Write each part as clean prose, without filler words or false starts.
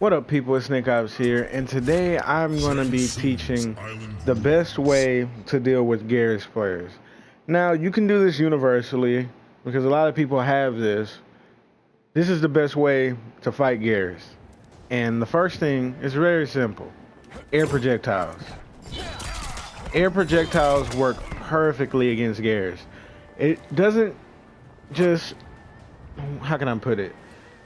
What up, people? It's Nickopz here, and today I'm going to be teaching the best way to deal with GERAS players. Now, you can do this universally because a lot of people have this. This is the best way to fight GERAS. And the first thing is very simple. Air projectiles. Air projectiles work perfectly against GERAS. It doesn't just... How can I put it?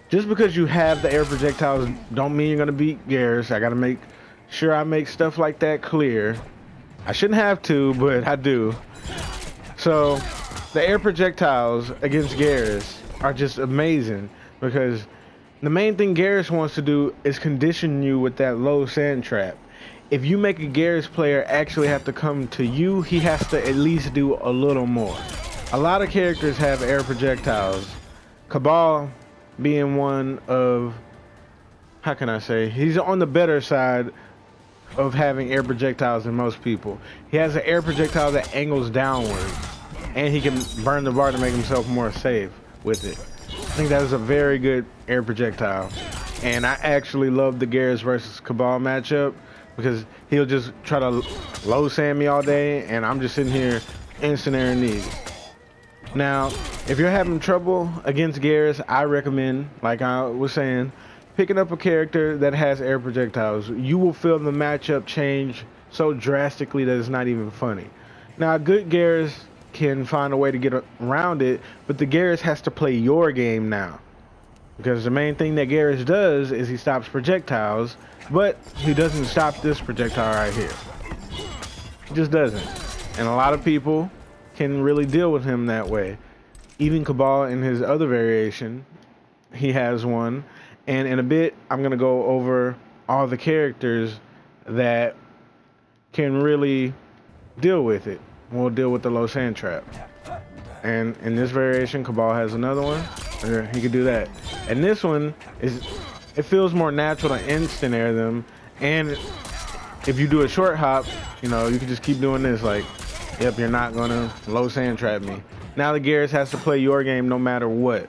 Just because you have the air projectiles don't mean you're gonna beat GERAS. I gotta make sure I make stuff like that clear. I shouldn't have to, but I do. So the air projectiles against GERAS are just amazing because the main thing GERAS wants to do is condition you with that low sand trap. If you make a GERAS player actually have to come to you, he has to at least do a little more. A lot of characters have air projectiles. Cabal being one of, how can I say, he's on the better side of having air projectiles than most people. He has an air projectile that angles downwards, and he can burn the bar to make himself more safe with it. I think that is a very good air projectile, and I actually love the GERAS versus Cabal matchup because he'll just try to low sand me all day, and I'm just sitting here instant air knees. Now, if you're having trouble against GERAS, I recommend, like I was saying, picking up a character that has air projectiles. You will feel the matchup change so drastically that it's not even funny. Now, a good GERAS can find a way to get around it, but the GERAS has to play your game now. Because the main thing that GERAS does is he stops projectiles, but he doesn't stop this projectile right here. He just doesn't. And a lot of people can really deal with him that way. Even Cabal in his other variation, he has one. And in a bit, I'm going to go over all the characters that can really deal with it. We'll deal with the low sand trap. And in this variation, Cabal has another one. He could do that. And this one, it feels more natural to instant air them. And if you do a short hop, you know, you can just keep doing this like, yep, you're not gonna low sand trap me. Now the GERAS has to play your game no matter what.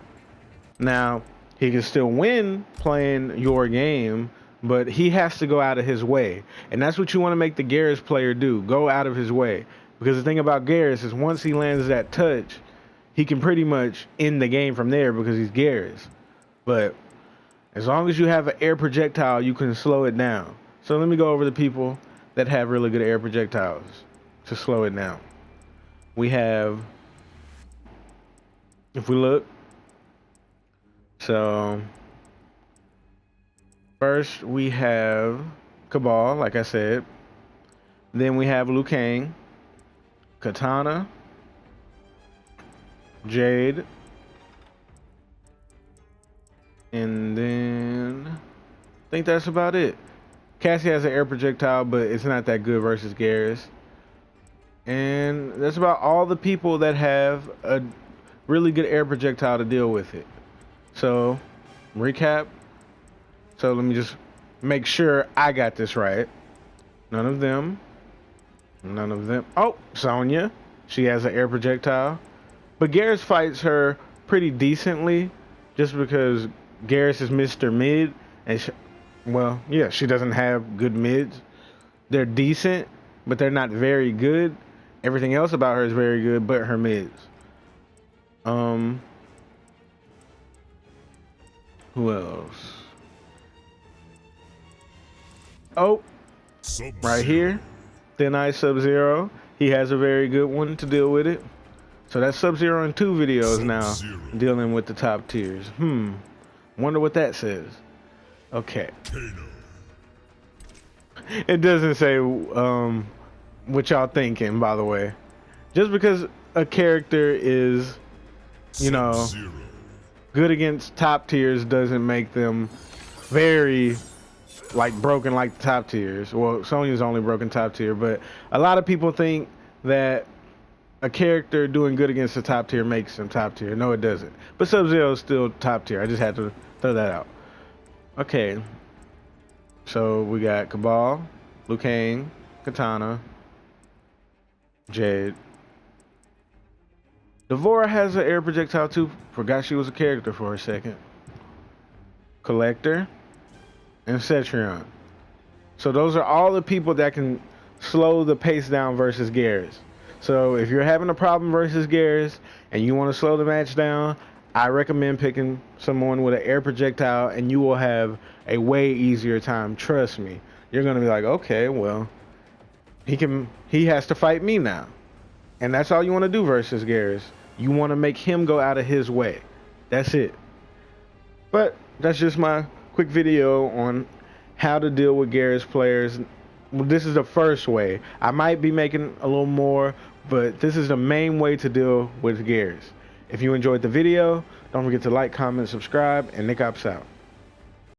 Now, he can still win playing your game, but he has to go out of his way. And that's what you want to make the GERAS player do, go out of his way. Because the thing about GERAS is once he lands that touch, he can pretty much end the game from there because he's GERAS. But as long as you have an air projectile, you can slow it down. So let me go over the people that have really good air projectiles to slow it down. We have, if we look, so first we have Cabal, like I said. Then we have Liu Kang, Katana, Jade, and then I think that's about it. Cassie has an air projectile, but it's not that good versus GERAS. And that's about all the people that have a really good air projectile to deal with it. So, recap. So let me just make sure I got this right. None of them. None of them. Oh, Sonya. She has an air projectile. But GERAS fights her pretty decently just because GERAS is Mr. Mid. And well, yeah, she doesn't have good mids. They're decent, but they're not very good. Everything else about her is very good, but her mids. Who else? Oh, right here, Thin Ice Sub-Zero. He has a very good one to deal with it. So that's Sub-Zero in 2 videos now, dealing with the top tiers. Wonder what that says. Okay. It doesn't say what y'all thinking, by the way. Just because a character is, you know, good against top tiers doesn't make them very, like, broken like the top tiers. Well, Sonya's only broken top tier, but a lot of people think that a character doing good against the top tier makes them top tier. No, it doesn't. But Sub-Zero is still top tier. I just had to throw that out. Okay. So we got Cabal, Liu Kang, Katana, Jade. Devora has an air projectile too. Forgot she was a character for a second. Collector, and Cetrion. So those are all the people that can slow the pace down versus GERAS. So if you're having a problem versus GERAS and you want to slow the match down, I recommend picking someone with an air projectile, and you will have a way easier time. Trust me. You're going to be like, okay, well, he has to fight me now. And that's all you want to do versus GERAS. You want to make him go out of his way. That's it. But that's just my quick video on how to deal with GERAS players. This is the first way. I might be making a little more, but this is the main way to deal with GERAS. If you enjoyed the video, don't forget to like, comment, subscribe, and Nickopz out.